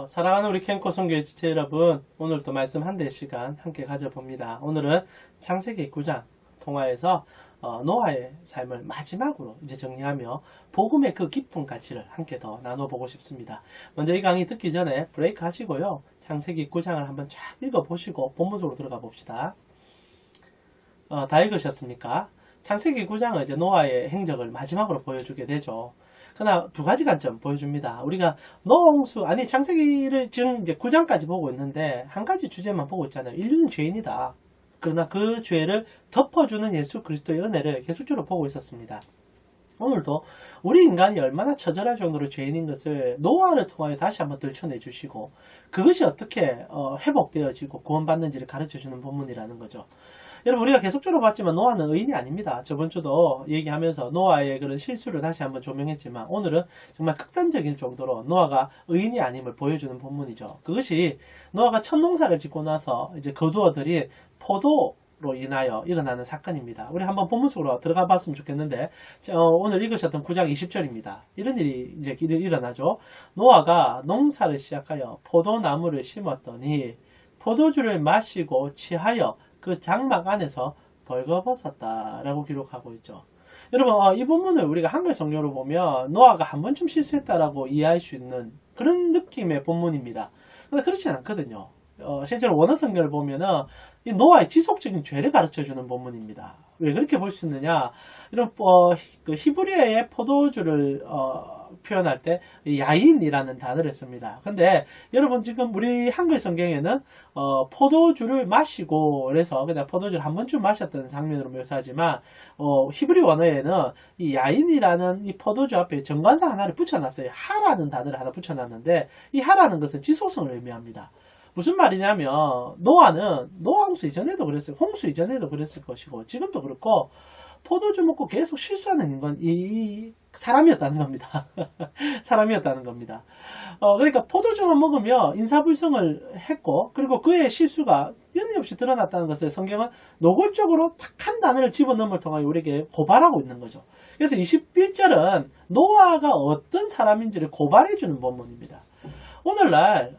사랑하는 우리 캠코 성교의 지체 여러분, 오늘도 말씀 한 대 시간 함께 가져봅니다. 오늘은 창세기 9장 통화에서 노아의 삶을 마지막으로 이제 정리하며 복음의 그 깊은 가치를 함께 더 나눠보고 싶습니다. 먼저 이 강의 듣기 전에 브레이크 하시고요. 창세기 9장을 한번 쫙 읽어보시고 본문으로 들어가 봅시다. 다 읽으셨습니까? 창세기 9장은 이제 노아의 행적을 마지막으로 보여주게 되죠. 그러나 두 가지 관점 보여줍니다. 우리가 창세기를 지금 이제 9장까지 보고 있는데 한 가지 주제만 보고 있잖아요. 인류는 죄인이다. 그러나 그 죄를 덮어주는 예수 그리스도의 은혜를 계속적으로 보고 있었습니다. 오늘도 우리 인간이 얼마나 처절할 정도로 죄인인 것을 노아를 통하여 다시 한번 들춰내 주시고 그것이 어떻게 회복되어지고 구원받는지를 가르쳐주는 본문이라는 거죠. 여러분, 우리가 계속적으로 봤지만 노아는 의인이 아닙니다. 저번 주도 얘기하면서 노아의 그런 실수를 다시 한번 조명했지만 오늘은 정말 극단적일 정도로 노아가 의인이 아님을 보여주는 본문이죠. 그것이 노아가 첫 농사를 짓고 나서 이제 거두어들인 포도로 인하여 일어나는 사건입니다. 우리 한번 본문 속으로 들어가 봤으면 좋겠는데 오늘 읽으셨던 9장 20절입니다. 이런 일이 이제 일어나죠. 노아가 농사를 시작하여 포도나무를 심었더니 포도주를 마시고 취하여 그 장막 안에서 벌거벗었다라고 기록하고 있죠. 여러분, 이 본문을 우리가 한글 성경으로 보면 노아가 한 번쯤 실수했다라고 이해할 수 있는 그런 느낌의 본문입니다. 근데 그렇진 않거든요. 실제로 원어 성경을 보면은 이 노아의 지속적인 죄를 가르쳐주는 본문입니다. 왜 그렇게 볼 수 있느냐? 이런 그 히브리어의 포도주를 표현할 때 야인이라는 단어를 씁니다. 근데 여러분 지금 우리 한글 성경에는 포도주를 마시고 그래서 그냥 포도주를 한 번쯤 마셨던 장면으로 묘사하지만 히브리 원어에는 이 야인이라는 이 포도주 앞에 정관사 하나를 붙여놨어요. 하라는 단어를 하나 붙여놨는데 이 하라는 것은 지속성을 의미합니다. 무슨 말이냐면 노아 홍수 이전에도 그랬어요. 홍수 이전에도 그랬을 것이고 지금도 그렇고 포도주 먹고 계속 실수하는 인간 이 사람이었다는 겁니다. 사람이었다는 겁니다. 그러니까 포도주만 먹으면 인사불성을 했고 그리고 그의 실수가 연이없이 드러났다는 것을 성경은 노골적으로 탁 한 단어를 집어넣음을 통하여 우리에게 고발하고 있는 거죠. 그래서 21절은 노아가 어떤 사람인지를 고발해주는 본문입니다. 오늘날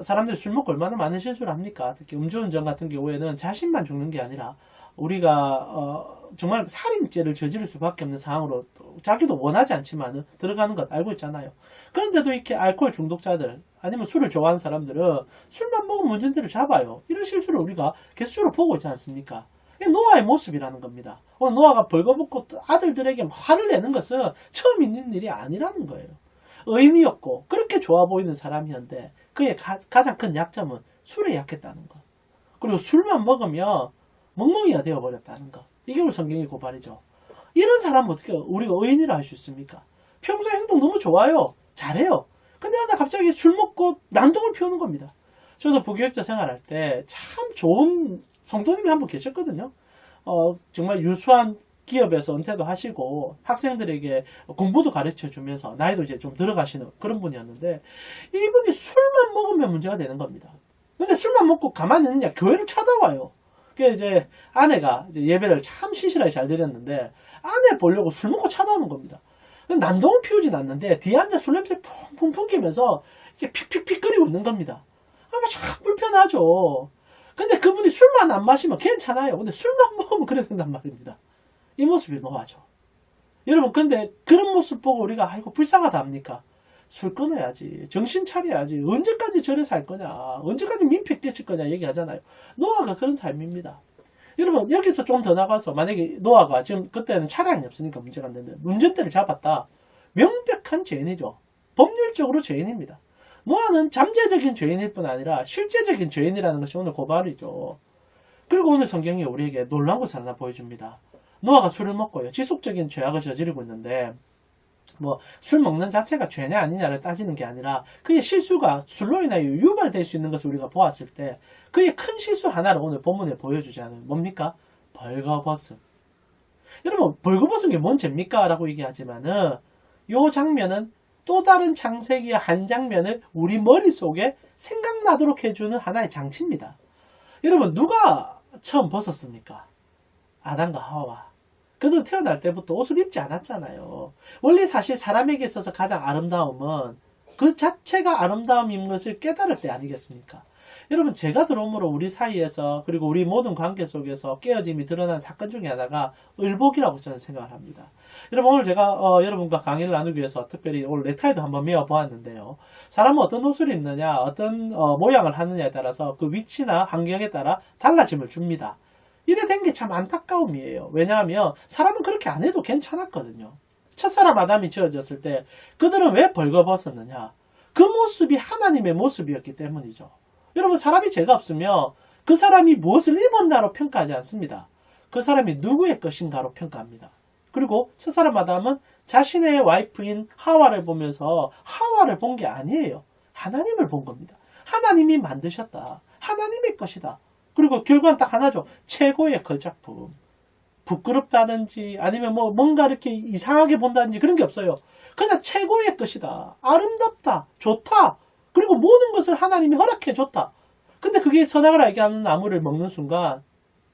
사람들이 술 먹고 얼마나 많은 실수를 합니까? 특히 음주운전 같은 경우에는 자신만 죽는 게 아니라 우리가 정말 살인죄를 저지를 수밖에 없는 상황으로 자기도 원하지 않지만 들어가는 것 알고 있잖아요. 그런데도 이렇게 알코올 중독자들 아니면 술을 좋아하는 사람들은 술만 먹으면 운전대를 잡아요. 이런 실수를 우리가 계속적으로 보고 있지 않습니까? 이게 노아의 모습이라는 겁니다. 노아가 벌거벗고 아들들에게 화를 내는 것은 처음 있는 일이 아니라는 거예요. 의인이었고 그렇게 좋아 보이는 사람이었는데 그의 가장 큰 약점은 술에 약했다는 것. 그리고 술만 먹으면 멍멍이가 되어버렸다는 것. 이게 우리 성경의 고발이죠. 이런 사람은 어떻게 우리가 의인이라 할 수 있습니까? 평소에 행동 너무 좋아요. 잘해요. 근데 하나 갑자기 술 먹고 난동을 피우는 겁니다. 저도 부교육자 생활할 때 참 좋은 성도님이 한 분 계셨거든요. 정말 유수한 기업에서 은퇴도 하시고 학생들에게 공부도 가르쳐 주면서 나이도 이제 좀 들어가시는 그런 분이었는데 이분이 술만 먹으면 문제가 되는 겁니다. 근데 술만 먹고 가만히 있느냐 교회를 쳐다봐요. 그게 이제 아내가 이제 예배를 참 신실하게 잘 드렸는데 아내 보려고 술 먹고 쳐다보는 겁니다. 난동을 피우진 않는데 뒤에 앉아 술 냄새 풍풍 풍기면서 이렇게 픽픽픽 끓이고 있는 겁니다. 아마 참 불편하죠. 근데 그분이 술만 안 마시면 괜찮아요. 근데 술만 먹으면 그래야 된단 말입니다. 이 모습이 노아죠. 여러분, 근데 그런 모습 보고 우리가 아이고 불쌍하다 합니까? 술 끊어야지. 정신 차려야지. 언제까지 저래 살 거냐. 언제까지 민폐 끼칠 거냐 얘기하잖아요. 노아가 그런 삶입니다. 여러분, 여기서 좀 더 나가서 만약에 노아가 지금 그때는 차량이 없으니까 문제가 안 되는데 운전대를 잡았다. 명백한 죄인이죠. 법률적으로 죄인입니다. 노아는 잠재적인 죄인일 뿐 아니라 실제적인 죄인이라는 것이 오늘 고발이죠. 그리고 오늘 성경이 우리에게 놀라운 것을 하나 보여줍니다. 노아가 술을 먹고요. 지속적인 죄악을 저지르고 있는데 술 먹는 자체가 죄냐 아니냐를 따지는 게 아니라 그의 실수가 술로 인하여 유발될 수 있는 것을 우리가 보았을 때 그의 큰 실수 하나를 오늘 본문에 보여주지 않아요. 뭡니까? 벌거벗음. 여러분, 벌거벗은 게 뭔 죄입니까? 라고 얘기하지만은 이 장면은 또 다른 창세기의 한 장면을 우리 머릿속에 생각나도록 해주는 하나의 장치입니다. 여러분, 누가 처음 벗었습니까? 아담과 하와. 그들은 태어날 때부터 옷을 입지 않았잖아요. 원래 사실 사람에게 있어서 가장 아름다움은 그 자체가 아름다움인 것을 깨달을 때 아니겠습니까? 여러분, 제가 들어옴으로 우리 사이에서, 그리고 우리 모든 관계 속에서 깨어짐이 드러난 사건 중에 하나가 을복이라고 저는 생각을 합니다. 여러분, 오늘 제가 여러분과 강의를 나누기 위해서 특별히 오늘 넥타이도 한번 메어 보았는데요. 사람은 어떤 옷을 입느냐, 어떤 모양을 하느냐에 따라서 그 위치나 환경에 따라 달라짐을 줍니다. 이래 된 게 참 안타까움이에요. 왜냐하면 사람은 그렇게 안 해도 괜찮았거든요. 첫사람 아담이 지어졌을 때 그들은 왜 벌거벗었느냐? 그 모습이 하나님의 모습이었기 때문이죠. 여러분, 사람이 죄가 없으면 그 사람이 무엇을 입었나로 평가하지 않습니다. 그 사람이 누구의 것인가로 평가합니다. 그리고 첫사람 아담은 자신의 와이프인 하와를 보면서 하와를 본 게 아니에요. 하나님을 본 겁니다. 하나님이 만드셨다. 하나님의 것이다. 그리고 결과는 딱 하나죠. 최고의 걸작품. 부끄럽다든지 아니면 뭔가 이렇게 이상하게 본다든지 그런 게 없어요. 그냥 최고의 것이다. 아름답다. 좋다. 그리고 모든 것을 하나님이 허락해 줬다. 근데 그게 선악을 알게 하는 나무를 먹는 순간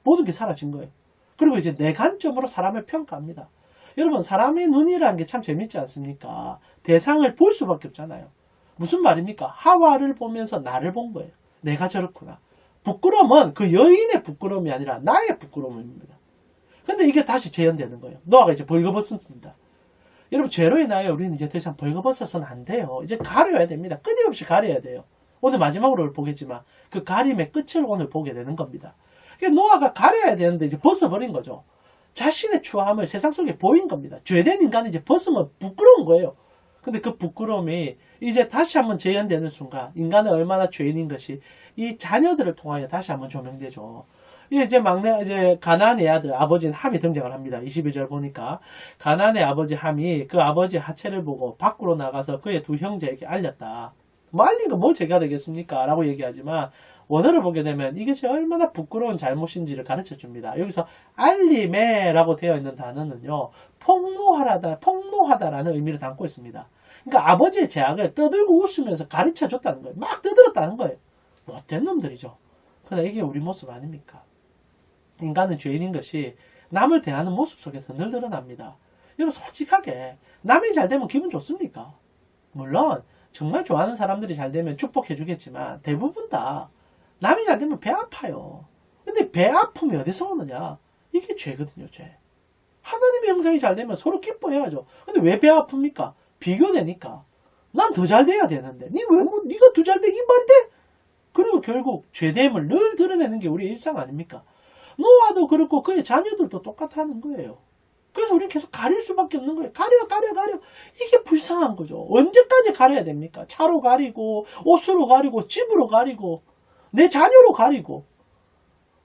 모든 게 사라진 거예요. 그리고 이제 내 관점으로 사람을 평가합니다. 여러분, 사람의 눈이라는 게 참 재밌지 않습니까? 대상을 볼 수밖에 없잖아요. 무슨 말입니까? 하와를 보면서 나를 본 거예요. 내가 저렇구나. 부끄러움은 그 여인의 부끄러움이 아니라 나의 부끄러움입니다. 근데 이게 다시 재현되는 거예요. 노아가 이제 벌거벗습니다. 여러분, 죄로 인하여 우리는 이제 더 이상 벌거벗어서는 안 돼요. 이제 가려야 됩니다. 끊임없이 가려야 돼요. 오늘 마지막으로 보겠지만 그 가림의 끝을 오늘 보게 되는 겁니다. 그러니까 노아가 가려야 되는데 이제 벗어버린 거죠. 자신의 추함을 세상 속에 보인 겁니다. 죄된 인간이 이제 벗으면 부끄러운 거예요. 근데 그 부끄러움이 이제 다시 한번 재현되는 순간 인간은 얼마나 죄인인 것이 이 자녀들을 통하여 다시 한번 조명되죠. 이제 막내, 이제 가나안의 아들, 아버지인 함이 등장을 합니다. 22절 보니까 가나안의 아버지 함이 그 아버지의 하체를 보고 밖으로 나가서 그의 두 형제에게 알렸다. 뭐 알린 건 뭐 죄가 되겠습니까? 라고 얘기하지만 원어를 보게 되면 이것이 얼마나 부끄러운 잘못인지를 가르쳐 줍니다. 여기서 알림에라고 되어 있는 단어는요, 폭로하다라는 의미를 담고 있습니다. 그러니까 아버지의 죄악을 떠들고 웃으면서 가르쳐 줬다는 거예요. 막 떠들었다는 거예요. 못된 놈들이죠. 그러나 이게 우리 모습 아닙니까? 인간은 죄인인 것이 남을 대하는 모습 속에서 늘 드러납니다. 여러분, 솔직하게 남이 잘 되면 기분 좋습니까? 물론 정말 좋아하는 사람들이 잘 되면 축복해 주겠지만 대부분 다 남이 잘 되면 배 아파요. 근데 배 아픔이 어디서 오느냐? 이게 죄거든요, 죄. 하나님의 형상이 잘 되면 서로 기뻐해야죠. 근데 왜 배 아픕니까? 비교되니까. 난 더 잘 돼야 되는데 네가 더 잘 돼? 이 말이 돼? 그리고 결국 죄됨을 늘 드러내는 게 우리의 일상 아닙니까? 노아도 그렇고 그의 자녀들도 똑같다는 거예요. 그래서 우리는 계속 가릴 수밖에 없는 거예요. 가려. 이게 불쌍한 거죠. 언제까지 가려야 됩니까? 차로 가리고, 옷으로 가리고, 집으로 가리고, 내 자녀로 가리고.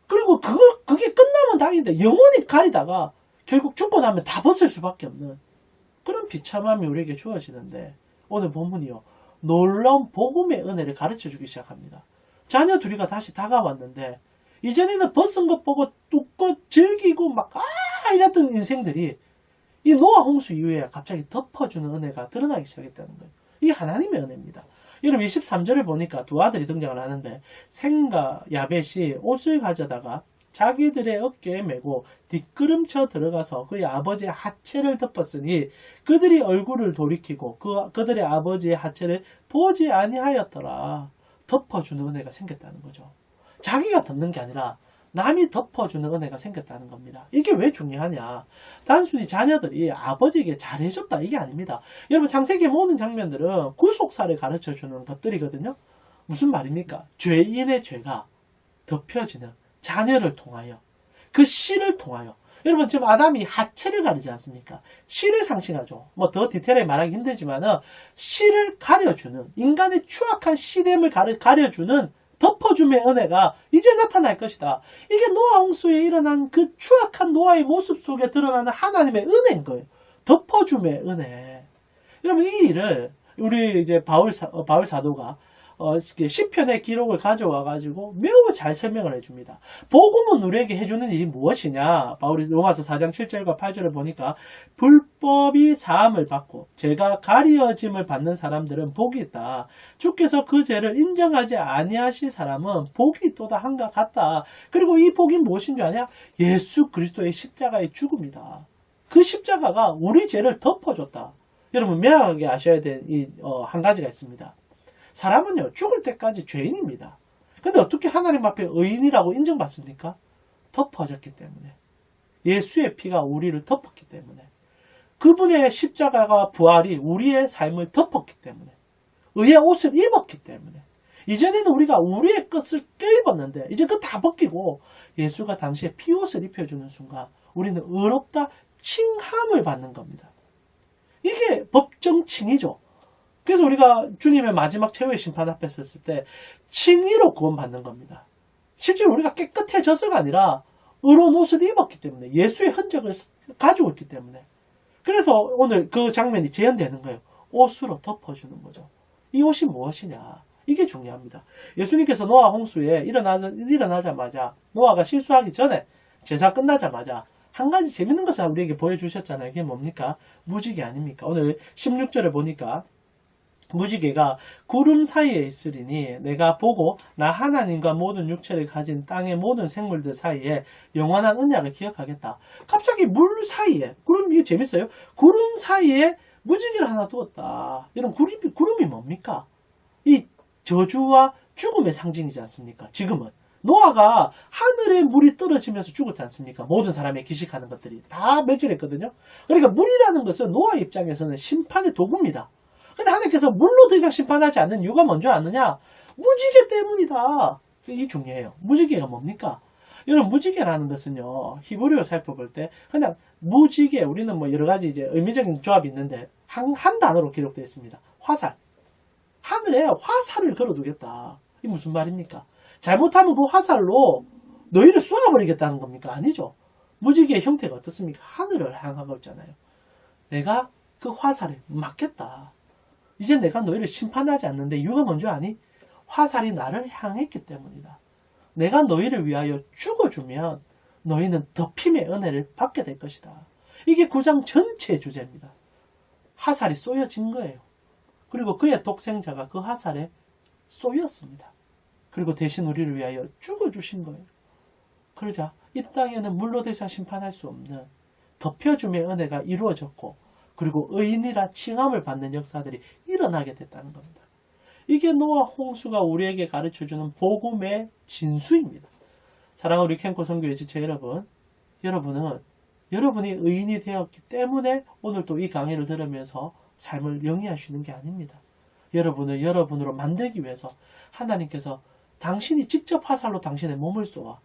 그리고 그게 끝나면 다행인데 영원히 가리다가 결국 죽고 나면 다 벗을 수밖에 없는 그런 비참함이 우리에게 주어지는데 오늘 본문이요. 놀라운 복음의 은혜를 가르쳐 주기 시작합니다. 자녀 둘이가 다시 다가왔는데 이전에는 벗은 것 보고 뚝고 즐기고 막 이랬던 인생들이 이 노아 홍수 이후에 갑자기 덮어주는 은혜가 드러나기 시작했다는 거예요. 이게 하나님의 은혜입니다. 여러분 23절을 보니까 두 아들이 등장을 하는데 셈과 야벳이 옷을 가져다가 자기들의 어깨에 메고 뒷걸음쳐 들어가서 그의 아버지의 하체를 덮었으니 그들이 얼굴을 돌이키고 그들의 아버지의 하체를 보지 아니하였더라. 덮어주는 은혜가 생겼다는 거죠. 자기가 덮는 게 아니라 남이 덮어주는 은혜가 생겼다는 겁니다. 이게 왜 중요하냐? 단순히 자녀들이 아버지에게 잘해줬다 이게 아닙니다. 여러분 창세기 모든 장면들은 구속사를 가르쳐주는 것들이거든요. 무슨 말입니까? 죄인의 죄가 덮여지는 자녀를 통하여 그 씨를 통하여 여러분 지금 아담이 하체를 가리지 않습니까? 씨를 상징하죠. 뭐 더 디테일하게 말하기 힘들지만은 씨를 가려주는 인간의 추악한 씨됨을 가려주는 덮어줌의 은혜가 이제 나타날 것이다. 이게 노아 홍수에 일어난 그 추악한 노아의 모습 속에 드러나는 하나님의 은혜인 거예요. 덮어줌의 은혜. 여러분 이 일을 우리 이제 바울 사도가 시편의 기록을 가져와 가지고 매우 잘 설명을 해줍니다. 복음은 우리에게 해주는 일이 무엇이냐? 바울이 로마서 4장 7절과 8절을 보니까 불법이 사함을 받고 죄가 가리어짐을 받는 사람들은 복이 있다. 주께서 그 죄를 인정하지 아니하실 사람은 복이 또다 한가 같다. 그리고 이 복이 무엇인 줄 아냐? 예수 그리스도의 십자가의 죽음이다. 그 십자가가 우리 죄를 덮어줬다. 여러분 명확하게 아셔야 될 한 가지가 있습니다. 사람은요 죽을 때까지 죄인입니다. 근데 어떻게 하나님 앞에 의인이라고 인정받습니까? 덮어졌기 때문에. 예수의 피가 우리를 덮었기 때문에. 그분의 십자가가 부활이 우리의 삶을 덮었기 때문에. 의의 옷을 입었기 때문에. 이전에는 우리가 우리의 것을 껴입었는데 이제 그거 다 벗기고 예수가 당시에 피옷을 입혀주는 순간 우리는 의롭다 칭함을 받는 겁니다. 이게 법정 칭의죠. 그래서 우리가 주님의 마지막 최후의 심판 앞에 섰을 때 칭의로 구원받는 겁니다. 실제로 우리가 깨끗해져서가 아니라 의로운 옷을 입었기 때문에 예수의 흔적을 가지고 있기 때문에 그래서 오늘 그 장면이 재현되는 거예요. 옷으로 덮어주는 거죠. 이 옷이 무엇이냐? 이게 중요합니다. 예수님께서 노아 홍수에 일어나자마자 노아가 실수하기 전에 제사 끝나자마자 한 가지 재밌는 것을 우리에게 보여주셨잖아요. 이게 뭡니까? 무지개 아닙니까? 오늘 16절에 보니까 무지개가 구름 사이에 있으리니 내가 보고 나 하나님과 모든 육체를 가진 땅의 모든 생물들 사이에 영원한 언약을 기억하겠다. 갑자기 물 사이에 구름 이게 재밌어요. 구름 사이에 무지개를 하나 두었다. 이런 구름이 뭡니까? 이 저주와 죽음의 상징이지 않습니까? 지금은 노아가 하늘에 물이 떨어지면서 죽었지 않습니까? 모든 사람의 기식하는 것들이 다 멸절했거든요. 그러니까 물이라는 것은 노아 입장에서는 심판의 도구입니다. 근데 하나님께서 물로 더 이상 심판하지 않는 이유가 뭔지 아느냐? 무지개 때문이다. 이게 중요해요. 무지개가 뭡니까? 여러분 무지개라는 것은요. 히브리어를 살펴볼 때 그냥 무지개 우리는 뭐 여러 가지 이제 의미적인 조합이 있는데 한 단어로 기록되어 있습니다. 화살. 하늘에 화살을 걸어두겠다. 이게 무슨 말입니까? 잘못하면 그 화살로 너희를 쏘아버리겠다는 겁니까? 아니죠. 무지개의 형태가 어떻습니까? 하늘을 향하고 있잖아요. 내가 그 화살에 맞겠다. 이제 내가 너희를 심판하지 않는데 이유가 뭔지 아니? 화살이 나를 향했기 때문이다. 내가 너희를 위하여 죽어주면 너희는 덮임의 은혜를 받게 될 것이다. 이게 9장 전체의 주제입니다. 화살이 쏘여진 거예요. 그리고 그의 독생자가 그 화살에 쏘였습니다. 그리고 대신 우리를 위하여 죽어주신 거예요. 그러자 이 땅에는 물로 더 이상 심판할 수 없는 덮여줌의 은혜가 이루어졌고 그리고 의인이라 칭함을 받는 역사들이 일어나게 됐다는 겁니다. 이게 노아 홍수가 우리에게 가르쳐주는 복음의 진수입니다. 사랑하는 우리 캠코 선교회 지체 여러분, 여러분은 여러분이 의인이 되었기 때문에 오늘 또 이 강의를 들으면서 삶을 영위하시는 게 아닙니다. 여러분을 여러분으로 만들기 위해서 하나님께서 당신이 직접 화살로 당신의 몸을 쏘아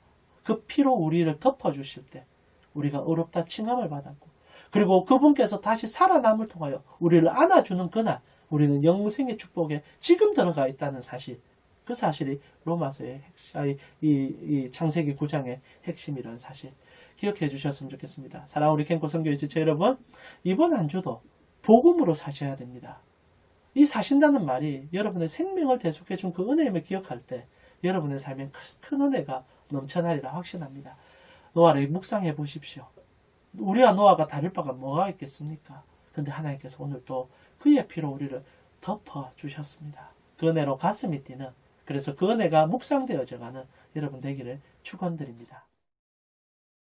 그 피로 우리를 덮어주실 때 우리가 의롭다 칭함을 받았고 그리고 그분께서 다시 살아남을 통하여 우리를 안아주는 그날 우리는 영생의 축복에 지금 들어가 있다는 사실, 그 사실이 로마서의 이 창세기 9장의 핵심이라는 사실 기억해 주셨으면 좋겠습니다. 사랑하는 우리 캠코 선교회 지체 여러분, 이번 한 주도 복음으로 사셔야 됩니다. 이 사신다는 말이 여러분의 생명을 대속해 준 그 은혜임을 기억할 때 여러분의 삶에 큰 은혜가 넘쳐나리라 확신합니다. 노아를 묵상해 보십시오. 우리와 노아가 다를 바가 뭐가 있겠습니까? 근데 하나님께서 오늘 또 그의 피로 우리를 덮어주셨습니다. 그 은혜로 가슴이 뛰는, 그래서 그 은혜가 묵상되어져가는 여러분 되기를 축원드립니다.